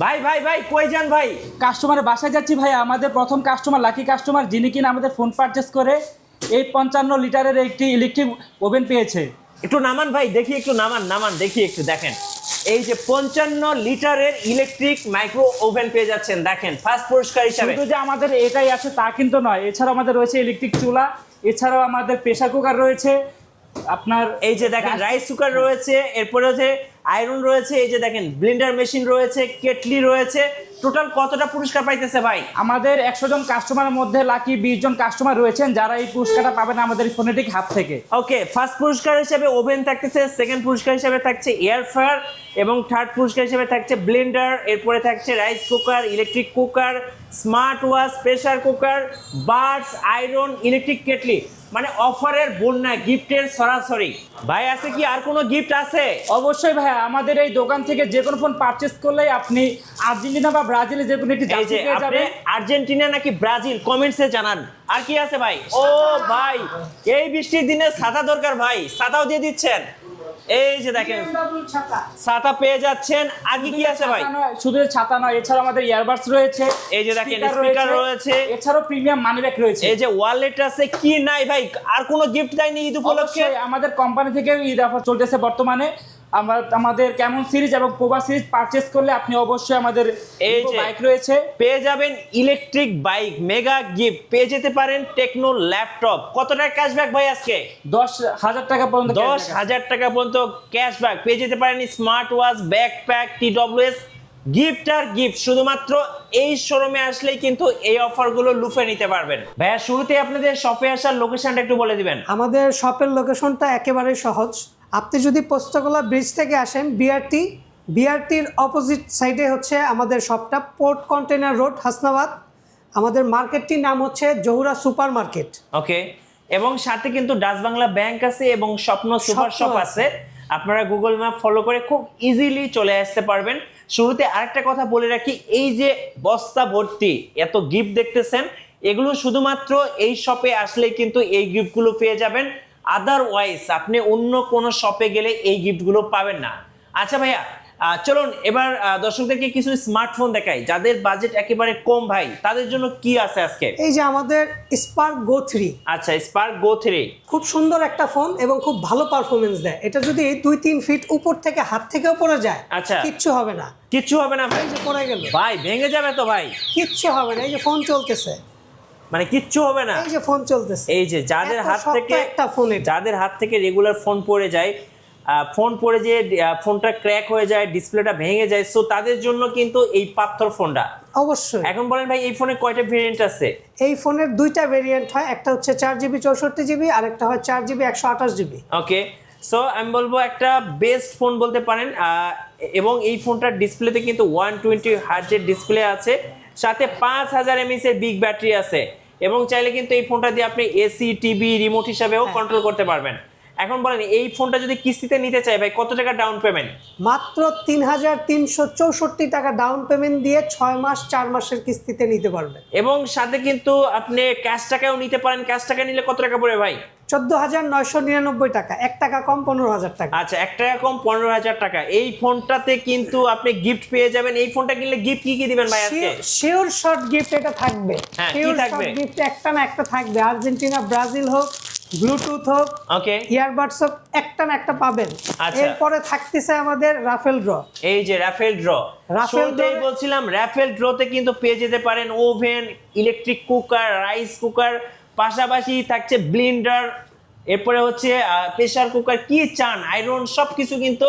ভাই ভাই ভাই কই যান ভাই? কাস্টমারের বাসায় যাচ্ছি ভাই। আমাদের প্রথম কাস্টমার লাকি কাস্টমার, যিনি কিনা আমাদের ফোন পারচেস করে এই 55 লিটারের একটি ইলেকট্রিক ওভেন পেয়েছে। একটু নামান ভাই, দেখি একটু নামান দেখি একটু দেখেন। এই যে 55 লিটারের ইলেকট্রিক মাইক্রো ওভেন পেয়ে যাচ্ছেন, দেখেন ফার্স্ট পুরস্কার হিসাবে। শুধু যে আমাদের এটাই আছে তা কিন্তু নয়, এছাড়াও আমাদের রয়েছে ইলেকট্রিক চুলা, এছাড়াও আমাদের প্রেসার কুকার রয়েছে, আপনার এই যে দেখেন রাইস কুকার রয়েছে, এরপরে হচ্ছে আয়রন রয়েছে, এই যে দেখেন ব্লেন্ডার মেশিন রয়েছে, কেটলি রয়েছে। টোটাল কতটা পুরস্কার পাইতেছে ভাই? আমাদের 100 জন কাস্টমারের মধ্যে লাকি 20 জন কাস্টমার রয়েছেন যারা এই পুরস্কারটা পাবেন আমাদের ফোনেটিক হাব থেকে। ওকে, ফার্স্ট পুরস্কার হিসেবে ওভেন থাকতেছে, সেকেন্ড পুরস্কার হিসেবে থাকছে এয়ার ফ্রায়ার, এবং থার্ড পুরস্কার হিসেবে থাকছে ব্লেন্ডার, এরপরে থাকছে rice cooker, electric cooker, smart watch, pressure cooker, birds, iron, electric kettle. মানে অফারের বন্যা, গিফটের সরাসরি। ভাই আছে কি আর কোনো গিফট আছে? অবশ্যই ভাইয়া, আমাদের এই দোকান থেকে যে কোনো ফোন পারচেস করলেই আপনি আর্জেন্টিনা বা ব্রাজিলে যে কোনো একটি এই জার্সি যে পেয়ে আপনি যাবেন। আর্জেন্টিনা নাকি ব্রাজিল কমেন্টসে জানান। আর কি আছে ভাই? ও ভাই, এই বৃষ্টির দিনে ছাতা দরকার ভাই, ছাতাও দিয়ে দিচ্ছেন। এই যে দেখেন ছাতা পেয়ে যাচ্ছেন। আগে কি আছে ভাই? শুধু ছাতা নয়, এছাড়াও আমাদের ইয়ারবাডস রয়েছে, এই যে দেখেন স্পিকার রয়েছে, এছাড়াও প্রিমিয়াম মানি ব্যাগ রয়েছে, এই যে ওয়ালেট আছে। কি নাই ভাই? আর কোনো গিফট দেয়নি ঈদ উপলক্ষে? অবশ্যই আমাদের কোম্পানি থেকে ঈদ অফার চলতেছে বর্তমানে। আমাদের কেমন সিরিজ এবং প্রোভা সিরিজ পারচেস করলে আপনি অবশ্যই আমাদের এই যে বাইক রয়েছে পেয়ে যাবেন ইলেকট্রিক বাইক, মেগা গিফট পেয়ে যেতে পারেন টেকনো ল্যাপটপ। কত টাকা ক্যাশব্যাক ভাই আজকে? 10,000 টাকা পর্যন্ত 10,000 টাকা পর্যন্ত ক্যাশব্যাক পেয়ে যেতে পারেন। Smart watch, backpack, TWS gift আর গিফট। শুধুমাত্র এই শোরুমে আসলেই কিন্তু এই অফারগুলো লুফে নিতে পারবেন। ভাইয়া শুরুতে আপনাদের শপে আসার লোকেশনটা একটু বলে দিবেন। আমাদের শপের লোকেশনটা একেবারে সহজ। আপনি যদি পোস্তগোলা ব্রিজ থেকে আসেন, বিআরটির অপোজিট সাইডে হচ্ছে আমাদের শপটা, পোর্ট কন্টেনার রোড, হাসনাবাদ। আমাদের মার্কেটটির নাম হচ্ছে জহুরা সুপার মার্কেট। ওকে, এবং সাথে কিন্তু ডাচ বাংলা ব্যাংক আছে এবং স্বপ্ন সুপার শপ আছে। আপনারা গুগল ম্যাপ ফলো করে খুব ইজিলি চলে আসতে পারবেন। শুরুতে আরেকটা কথা বলে রাখি, এই যে বস্তা ভর্তি এত গিফট দেখতেছেন, এগুলো শুধুমাত্র এই শপে আসলেই কিন্তু এই গিফটগুলো পেয়ে যাবেন। আদারওয়াইজ আপনি অন্য কোনো শপে গেলে এই গিফটগুলো পাবেন না। আচ্ছা ভাইয়া, চলুন এবার দর্শকদেরকে কিছু স্মার্টফোন দেখাই যাদের বাজেট একেবারে কম ভাই, তাদের জন্য কি আছে আজকে? এই যে আমাদের স্পার্ক গো 3। আচ্ছা, স্পার্ক গো 3 খুব সুন্দর একটা ফোন এবং খুব ভালো পারফরমেন্স দেয়। এটা যদি 2-3 ফিট উপর থেকে হাত থেকেও পড়ে যায়, আচ্ছা, কিচ্ছু হবে না। কিচ্ছু হবে না ভাই? এই যে পড়ে গেল ভাই ভেঙে যাবে তো ভাই? কিচ্ছু হবে না। এই যে ফোন চলতেছে, মানে কিচ্ছু হবে না? এই যে ফোন চলতেছে। এই যে যাদের এত হাত শক্ত থেকে একটা ফোন, যাদের হাত থেকে রেগুলার ফোন পড়ে যায়, ফোন পড়ে যে ফোনটা ক্র্যাক হয়ে যায়, ডিসপ্লেটা ভেঙে যায়, সো তাদের জন্য কিন্তু এই পাথর ফোনটা অবশ্যই। এখন বলেন ভাই, এই ফোনে কয়টা ভেরিয়েন্ট আছে? এই ফোনের দুইটা ভেরিয়েন্ট হয়, একটা হচ্ছে 4GB 64GB আর একটা হয় 4GB 128GB। ওকে, সো আমি বলবো একটা বেস্ট ফোন বলতে পারেন। এবং এই ফোনটার ডিসপ্লেতে কিন্তু 120 হার্জের ডিসপ্লে আছে, সাথে 5000 mAh এর বিগ ব্যাটারি আছে, এবং চাইলে কিন্তু এই ফোনটা দিয়ে আপনি এসি, টিভি রিমোট হিসাবেও কন্ট্রোল করতে পারবেন। এখন বলেন এই ফোনটা যদি কিস্তিতে নিতে চাই ভাই, কত টাকা ডাউন পেমেন্ট? মাত্র 3364 টাকা ডাউন পেমেন্ট দিয়ে 6 মাস 4 মাসের কিস্তিতে নিতে পারবেন। এবং সাথে কিন্তু আপনি ক্যাশ টাকাও নিতে পারেন। ক্যাশ টাকা নিলে কত টাকা পড়ে ভাই? 14,999 টাকা, 1 টাকা কম 15,000 টাকা। আচ্ছা, 1 টাকা কম 15,000 টাকা। এই ফোনটাতে কিন্তু আপনি গিফট পেয়ে যাবেন। এই ফোনটা কিনলে গিফট কি কি দিবেন ভাই আজকে? শিওর শর্ট গিফট এটা থাকবে। হ্যাঁ, কি শিওর থাকবে? শর্ট গিফট একটা না একটা থাকবে। আর্জেন্টিনা ব্রাজিল হোক, ব্লুটুথ হোক, ওকে, ইয়ারবাডস হোক, একটা না একটা পাবেন। আচ্ছা। এরপরে থাকতেছে আমাদের রাফেল ড্র। এই যে রাফেল ড্র, শুরুতেই বলছিলাম রাফেল ড্রতে কিন্তু পেয়ে যেতে পারেন oven, electric cooker, rice cooker, পাশাপাশি থাকছে ব্লেন্ডার, এরপরে হচ্ছে প্রেসার কুকার, কি চান আয়রন, সবকিছু কিন্তু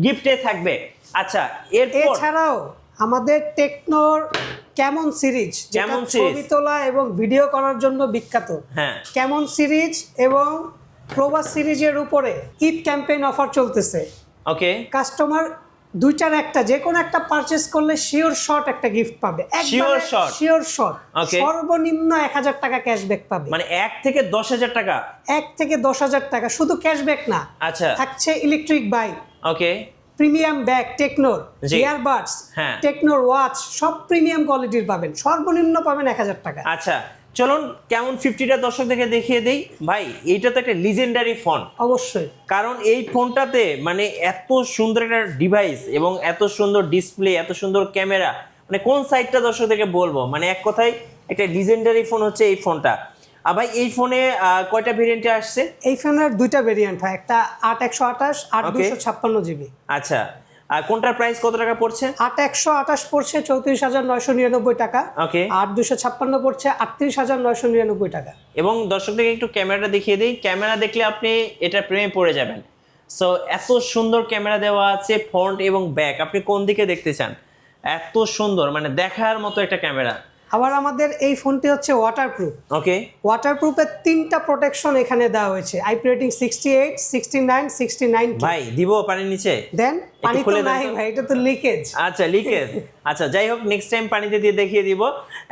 গিফটে থাকবে। আচ্ছা, এছাড়াও আমাদের টেকনোর কেমন সিরিজ, কেমন ছবি তোলা এবং ভিডিও করার জন্য বিখ্যাত, হ্যাঁ, কেমন সিরিজ এবং প্রবাস সিরিজের উপরে ঈদ ক্যাম্পেইন অফার চলতেছে। ওকে, কাস্টমার দুইটার একটা যে কোনো একটা পারচেজ করলে শিওর শর্ট একটা গিফট পাবে। শিওর শর্ট ওকে, সর্বনিম্ন 1000 টাকা ক্যাশব্যাক পাবে। মানে 1 থেকে 10,000 টাকা? 1 থেকে 10,000 টাকা, শুধু ক্যাশব্যাক না। আচ্ছা, থাকছে ইলেকট্রিক বাইক, ওকে, প্রিমিয়াম ব্যাগ টেকনোর, ইয়ারবাডস, হ্যাঁ, টেকনোর ওয়াচ, সব প্রিমিয়াম কোয়ালিটির পাবেন। সর্বনিম্ন পাবেন 1000 টাকা। আচ্ছা, চলুন কেমন 50টা দর্শকদেরকে দেখিয়ে দেই ভাই। এইটা তো একটা লিজেন্ডারি ফোন, অবশ্যই। কারণ এই ফোনটাতে মানে এত সুন্দর একটা ডিভাইস এবং এত সুন্দর ডিসপ্লে, এত সুন্দর ক্যামেরা, মানে কোন সাইডটা দর্শকদেরকে বলবো, মানে এক কথায় একটা লিজেন্ডারি ফোন হচ্ছে এই ফোনটা। আর ভাই এই ফোনে কয়টা ভেরিয়েন্টে আসছে? এই ফোনের দুইটা ভেরিয়েন্ট হয়, একটা 8/128, 8/256 GB। আচ্ছা, আর কোনটার প্রাইস কত টাকা পড়ছে? 8/128 পড়ছে 34,999 টাকা, ওকে। 8/256 পড়ছে 38,999 টাকা। এবং দর্শকদেরকে একটু ক্যামেরাটা দেখিয়ে দিই, ক্যামেরা দেখলে আপনি এটা প্রেমে পড়ে যাবেন। সো এত সুন্দর ক্যামেরা দেওয়া আছে, ফ্রন্ট এবং ব্যাক, আপনি কোন দিকে দেখতে চান, এত সুন্দর, মানে দেখার মতো একটা ক্যামেরা। আবার আমাদের এই ফোনটি হচ্ছে ওয়াটারপ্রুফ। ওকে, ওয়াটারপ্রুফের 3টা প্রোটেকশন এখানে দেওয়া হয়েছে, IP রেটিং 68, 69, 69। ভাই দিব পানির নিচে? দেন পানি তো খুলে দেন নাই তো। ভাই, এটা তো লিকেজ। আচ্ছা, লিকেজ। আচ্ছা, যাই হোক, নেক্সট টাইম পানিতে দিয়ে দেখিয়ে দিব।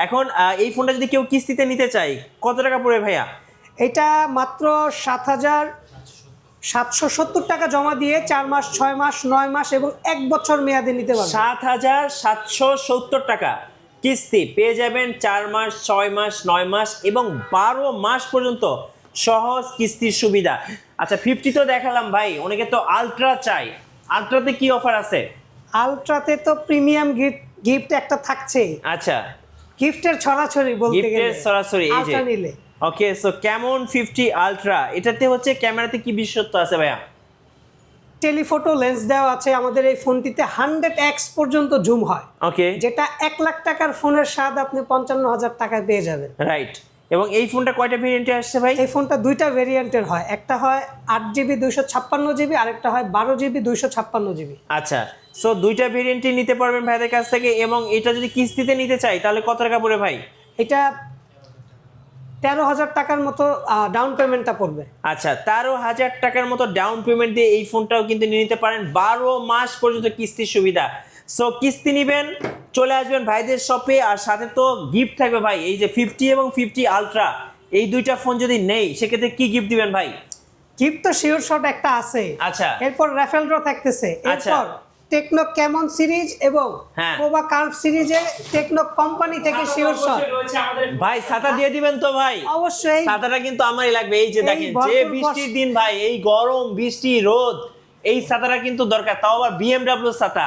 এখন এই ফোনটা যদি কেউ কিস্তিতে নিতে চায় কত টাকা পড়বে ভাইয়া? এটা মাত্র 7,770 টাকা জমা দিয়ে 4 মাস, 6 মাস, 9 মাস এবং 1 বছর মেয়াদে নিতে পারবেন। 7,770 টাকা কিস্তি পেয়ে যাবেন 4 মাস, 6 মাস, 9 মাস এবং 12 মাস পর্যন্ত সহজ কিস্তির সুবিধা। আচ্ছা, 50 তো দেখালাম ভাই, অনেকে তো আলট্রা চাই, আলট্রাতে কি অফার আছে? আলট্রাতে তো প্রিমিয়াম গিফট একটা থাকছেই। আচ্ছা, গিফটের ছড়াছড়ি বলতে গেলে, গিফটের সরাসরি এই যে আলট্রা নিলে। ওকে, সো কেমন 50 আলট্রা, এটাতে হচ্ছে ক্যামেরাতে কি বিশেষত্ব আছে ভাইয়া? টেলিফোটো লেন্স দেওয়া আছে আমাদের এই ফোনটিতে, 100x পর্যন্ত জুম হয়, ওকে, যেটা 1 লাখ টাকার ফোনের স্বাদ আপনি 55,000 টাকায় পেয়ে যাবেন। রাইট। এবং এই ফোনটা কয়টা ভেরিয়েন্টে আসছে ভাই? এই ফোনটা দুইটা ভেরিয়েন্টের হয়, একটা হয় 8GB 256GB, আরেকটা হয় 12GB 256GB। আচ্ছা, সো দুইটা ভেরিয়েন্টই নিতে পারবেন ভাইদের কাছ থেকে। এবং এটা যদি কিস্তিতে নিতে চাই তাহলে কত টাকা পড়ে ভাই? এটা 13,000 টাকার মতো ডাউন পেমেন্টটা পড়বে। আচ্ছা, 13,000 টাকার মতো ডাউন পেমেন্ট দিয়ে এই ফোনটাও কিন্তু নিয়ে নিতে পারেন, 12 মাস পর্যন্ত কিস্তির সুবিধা। সো কিস্তি নিবেন, চলে আসবেন ভাইদের শপে, আর সাথে তো গিফট থাকবে ভাই। এই যে 50 এবং 50 আলট্রা, এই দুইটা ফোন যদি নেই সেক্ষেত্রে কি গিফট দিবেন ভাই? গিফট তো শিওর শট একটা আছে। আচ্ছা, এরপর রাফেল ড্র থাকতেছে, আচ্ছা। এরপর টেকনো ক্যামন সিরিজ এবং হ্যাঁ। প্রোভা কার্ভ সিরিজে টেকনো কোম্পানি থেকে শিওর শট। রয়েছে আমাদের ভাই ছাতা দিয়ে দিবেন তো ভাই? অবশ্যই। ছাতাটা কিন্তু আমারই লাগবে। এই যে এই দেখেন, ভরপুর যে বৃষ্টির দিন ভাই, এই গরম, বৃষ্টি, রোদ, এই ছাতাটা কিন্তু দরকার, তাও আবার BMW ছাতা।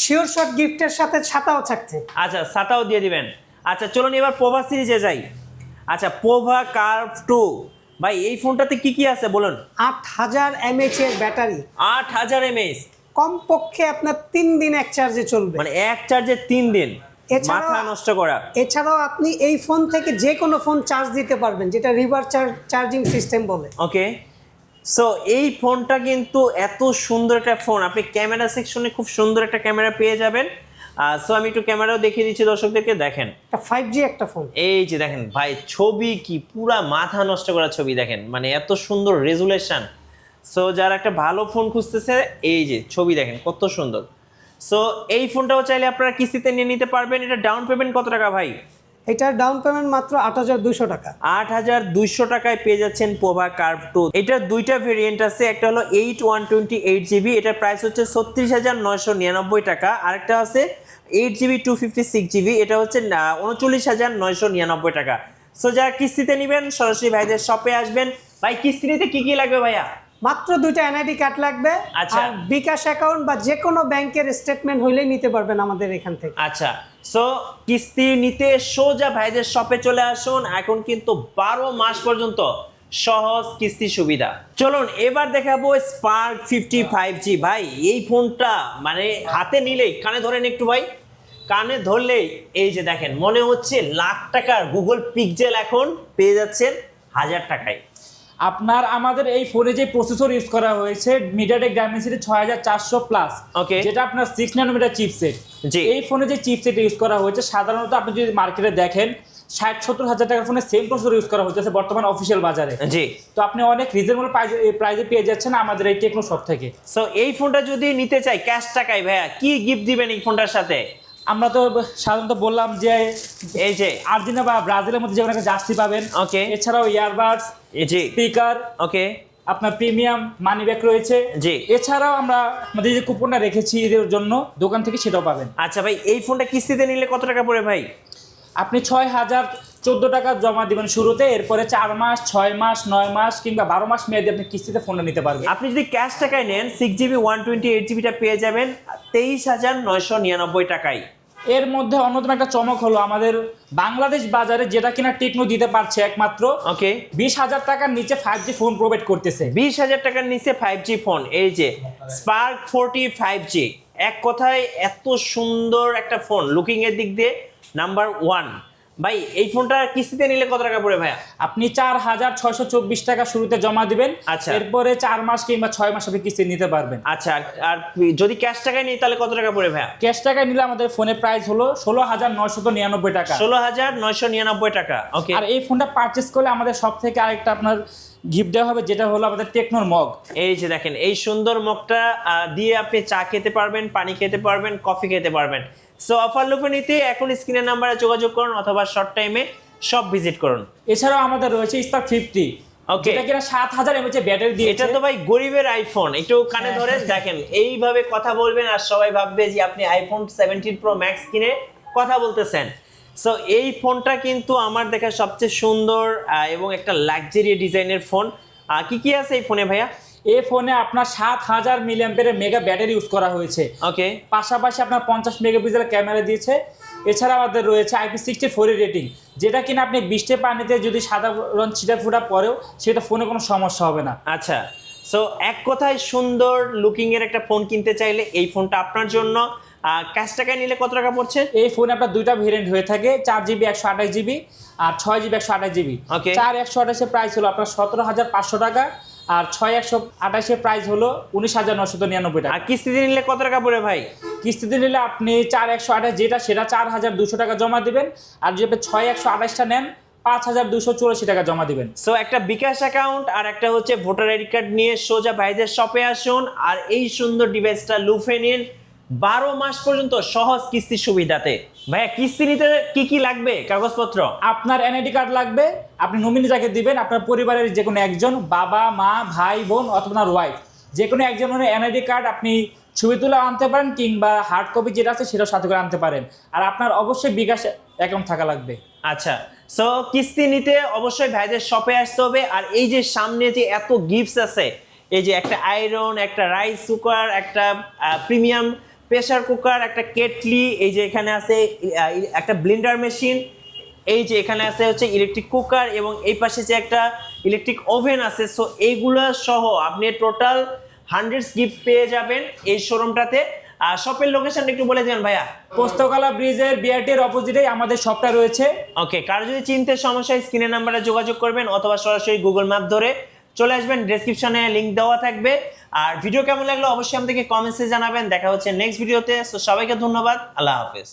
শিওর শট গিফটের সাথে ছাতাও থাকছে। আচ্ছা, ছাতাও দিয়ে দিবেন। আচ্ছা, চলুন এবার প্রোভা সিরিজে যাই। আচ্ছা, প্রোভা কার্ভ 2 ভাই, এই ফোনটাতে কি কি আছে বলুন? 8,000 mAh এর ব্যাটারি, 8,000 mAh, কমপক্ষে আপনার 3 দিন এক চার্জে চলবে। মানে এক চার্জে 3 দিন, এছাড়াও- মাথা নষ্ট করা। এছাড়াও আপনি এই ফোন থেকে যে কোনো ফোন চার্জ দিতে পারবেন, যেটা রিভার্স চার্জিং সিস্টেম বলে। ওকে, সো এই ফোনটা কিন্তু এত সুন্দর একটা ফোন, আপনি ক্যামেরা সেকশনে খুব সুন্দর একটা ক্যামেরা পেয়ে যাবেন। সো আমি একটু ক্যামেরাও দেখিয়ে দিচ্ছি দর্শকদেরকে, দেখেন এটা 5G একটা ফোন। এই যে দেখেন ভাই, ছবি কি পুরা মাথা নষ্ট করা ছবি, দেখেন মানে এত সুন্দর রেজুলেশন। সো যারা একটা ভালো ফোন খুঁজতেছে, এই যে ছবি দেখেন কত সুন্দর। সো এই ফোনটাও চাইলে আপনারা কিস্তিতে নিয়ে নিতে পারবেন। এটা ডাউন পেমেন্ট কত টাকা ভাই? এটার ডাউন পেমেন্ট মাত্র 8,200 টাকা। 8,200 টাকায় পেয়ে যাচ্ছেন প্রোভা কার্ভ 2। এটার দুইটা ভেরিয়েন্ট আছে, একটা হলো 8/128GB, এটার প্রাইস হচ্ছে 36,999 টাকা। আরেকটা আছে 8GB 256GB, এটা হচ্ছে 39,999 টাকা। সো যারা কিস্তিতে নেবেন সরাসরি ভাইদের শপে আসবেন। ভাই কিস্তি নিতে কি কি লাগবে ভাইয়া? মাত্র 2টা NID কার্ড লাগবে, আচ্ছা। আর বিকাশ অ্যাকাউন্ট বা যে কোনো ব্যাংকের স্টেটমেন্ট হইলেই নিতে পারবেন আমাদের এখান থেকে। আচ্ছা, সো কিস্তি নিতে সোজা ভাইদের শপে চলে আসুন। এখন কিন্তু 12 মাস পর্যন্ত সহজ কিস্তি সুবিধা। চলুন এবার দেখাবো স্পার্ক 55G। ভাই এই ফোনটা মানে হাতে নিলেই, কানে ধরেন একটু ভাই, কানে ধরলেই এই যে দেখেন, মনে হচ্ছে লাখ টাকার গুগল পিক্সেল এখন পেয়ে যাচ্ছেন 1000 টাকায়। আপনার আমাদের এই ফোনে যে প্রসেসর ইউজ করা হয়েছে মিডিয়াটেক ডায়মেনসিটি 6400 প্লাস, Okay. যেটা আপনার 6 ন্যানোমিটার চিপসেট। জি। এই ফোনে যে চিপসেট ইউজ করা হয়েছে, সাধারণত আপনি যদি মার্কেটে দেখেন 60-70 হাজার টাকার ফোনে সেম প্রসেসর ইউজ করা হচ্ছে বর্তমান অফিসিয়াল বাজারে। জি। তো আপনি অনেক রিজনেবল প্রাইসে পেয়ে যাচ্ছেন আমাদের এই টেকনো শপ থেকে। সো এই ফোনটা যদি নিতে চাই ক্যাশ টাকায়, ভাইয়া কি গিফট দিবেন এই ফোনটার সাথে? আমরা তো সাধারণত বললাম যে এই যে আর্জেন্টিনা বা ব্রাজিলের মধ্যে যে কোনো একটা জার্সি পাবেন। Okay. এছাড়াও ইয়ারবাডস, জি, স্পিকার, ওকে, আপনার প্রিমিয়াম মানি ব্যাগ রয়েছে। জি। এছাড়াও আমরা আমাদের যে কুপনটা রেখেছি এদের জন্য দোকান থেকে, সেটাও পাবেন। আচ্ছা ভাই, এই ফোনটা কিস্তিতে নিলে কত টাকা পড়ে ভাই? আপনি 14 টাকা জমা দিবেন শুরুতে, এরপরে 4 মাস 6 মাস 9 মাস কিংবা 12 মাস মেয়াদি আপনি কিস্তিতে ফোনটা নিতে পারবেন। আপনি যদি ক্যাশ টাকায় নেন 6GB 128GBটা পেয়ে যাবেন 23,999 টাকায়। এর মধ্যে অন্যতম একটা চমক হলো আমাদের বাংলাদেশ বাজারে যেটা কিনা টেকনো দিতে পারছে একমাত্র ওকে 20,000 টাকার নিচে 5G ফোন প্রোভাইড করতেছে। 20,000 টাকার নিচে 5G ফোন, এই যে স্পার্ক 40 5G, এক কথায় এত সুন্দর একটা ফোন, লুকিং এর দিক দিয়ে নাম্বার 1। ভাই এই ফোনটা কিস্তিতে নিলে কত টাকা পড়ে ভাইয়া? আপনি 4,624 টাকা শুরুতে জমা দিবেন, আচ্ছা। এরপরে 4 মাস কিংবা 6 মাস আপনি কিস্তি নিতে পারবেন। আচ্ছা, আর যদি ক্যাশ টাকায় নিই তাহলে কত টাকা পড়ে ভাইয়া? ক্যাশ টাকায় নিলে আমাদের ফোনের প্রাইস হলো 16,999 টাকা। 16,999 টাকা। ওকে, আর এই ফোনটা পারচেজ করলে আমাদের সব থেকে আরেকটা আপনার গিফট দেওয়া হবে, যেটা হলো আমাদের টেকনোর মগ। এই যে দেখেন এই সুন্দর মগটা দিয়ে আপনি চা খেতে পারবেন, পানি খেতে পারবেন, কফি খেতে পারবেন। সো অফার লুফে নিতে এখন স্ক্রিনের নাম্বারে যোগাযোগ করুন অথবা শর্ট টাইমে সব ভিজিট করুন। এছাড়াও আমাদের রয়েছে স্পার্ক 50, Okay. যেটা কিনা 7,000 mAh ব্যাটারি দিয়ে। এটা তো ভাই গরিবের আইফোন, একটু কানে ধরেন দেখেন এইভাবে কথা বলবেন আর সবাই ভাববে যে আপনি আইফোন 17 প্রো ম্যাক্স কিনে কথা বলতেছেন। সো এই ফোনটা কিন্তু আমার দেখা সবচেয়ে সুন্দর এবং একটা লাক্সারি ডিজাইনের ফোন। কি কি আছে এই ফোনে ভাইয়া? এই ফোনে আপনার 7,000 মিলিঅ্যাম্পিয়ারের মেগা ব্যাটারি ইউজ করা হয়েছে। ওকে, পাশাপাশি আপনার 50 মেগাপিক্সেলের ক্যামেরা দিয়েছে। এছাড়া আমাদের রয়েছে IP64 রেটিং, যেটা কিনা আপনি বৃষ্টি পানিতে যদি সাধারণ ছিটা ফুটা পরেও সেটা ফোনে কোনো সমস্যা হবে না। আচ্ছা, সো এক কথায় সুন্দর লুকিং এর একটা ফোন কিনতে চাইলে এই ফোনটা আপনার জন্য। ক্যাশ টাকায় নিলে কত টাকা পড়ছে? এই ফোনে আপনার দুইটা ভেরিয়েন্ট হয়ে থাকে, 4GB 128GB আর 6GB 128GB। Okay. 4 128 প্রাইস হলো আপনার 17,500 টাকা, আর 6 128 প্রাইস হলো 19,999 টাকা। আর কিস্তিতে নিলে কত টাকা পড়ে ভাই? কিস্তিতে নিলে আপনি 4 128 যেটা সেটা 4,200 টাকা জমা দিবেন, আর যদি আপনি 6 128টা নেন 5,284 টাকা জমা দিবেন। সো একটা বিকাশ অ্যাকাউন্ট আর একটা হচ্ছে ভোটার আইডি কার্ড নিয়ে সোজা ভাইদের শপে আসুন আর এই সুন্দর ডিভাইসটা লুফে নিন 12 মাস পর্যন্ত সহজ কিস্তি সুবিধাতে। ভাইয়া কিস্তি নিতে কি কি লাগবে কাগজপত্র? আপনার এনআইডি কার্ড লাগবে, আপনি নমিনি যাকে দিবেন আপনার পরিবারের যে কোনো একজন, বাবা মা ভাই বোন অথবা আপনার ওয়াইফ, যে কোনো একজনের এনআইডি কার্ড আপনি ছবি তুলে আনতে পারেন কিংবা হার্ড কপি যেটা আছে সেটাও সাথে করে আনতে পারেন। আর আপনার অবশ্যই বিকাশ অ্যাকাউন্ট থাকা লাগবে। আচ্ছা, সো কিস্তি নিতে অবশ্যই ভাইদের শপে আসতে হবে। আর এই যে সামনে যে এত গিফটস আছে, এই যে একটা আয়রন, একটা রাইস কুকার, একটা প্রিমিয়াম প্রেসার কুকার, একটা কেটলি, এই যে এখানে আছে একটা ব্লেন্ডার মেশিন, এই যে এখানে আছে হচ্ছে ইলেকট্রিক কুকার এবং এই পাশে যে একটা ইলেকট্রিক ওভেন আছে। সো এইগুলো সহ আপনি টোটাল 100 গিফট পেয়ে যাবেন এই শোরুমটাতে। শপের লোকেশন একটু বলে দেন ভাইয়া। পোস্তকলা ব্রিজের বিআরটির অপোজিটেই আমাদের শপটা রয়েছে। ওকে, কারো যদি চিনতে সমস্যা হয় স্ক্রিনের নাম্বারে যোগাযোগ করবেন অথবা সরাসরি গুগল ম্যাপ ধরে চলে আসবেন, ডেসক্রিপশনে লিংক দেওয়া থাকবে। আর ভিডিও কেমন লাগলো অবশ্যই আমাদেরকে কমেন্টসে জানাবেন। দেখা হচ্ছে নেক্সট ভিডিওতে। সো সবাইকে ধন্যবাদ, আল্লাহ হাফেজ।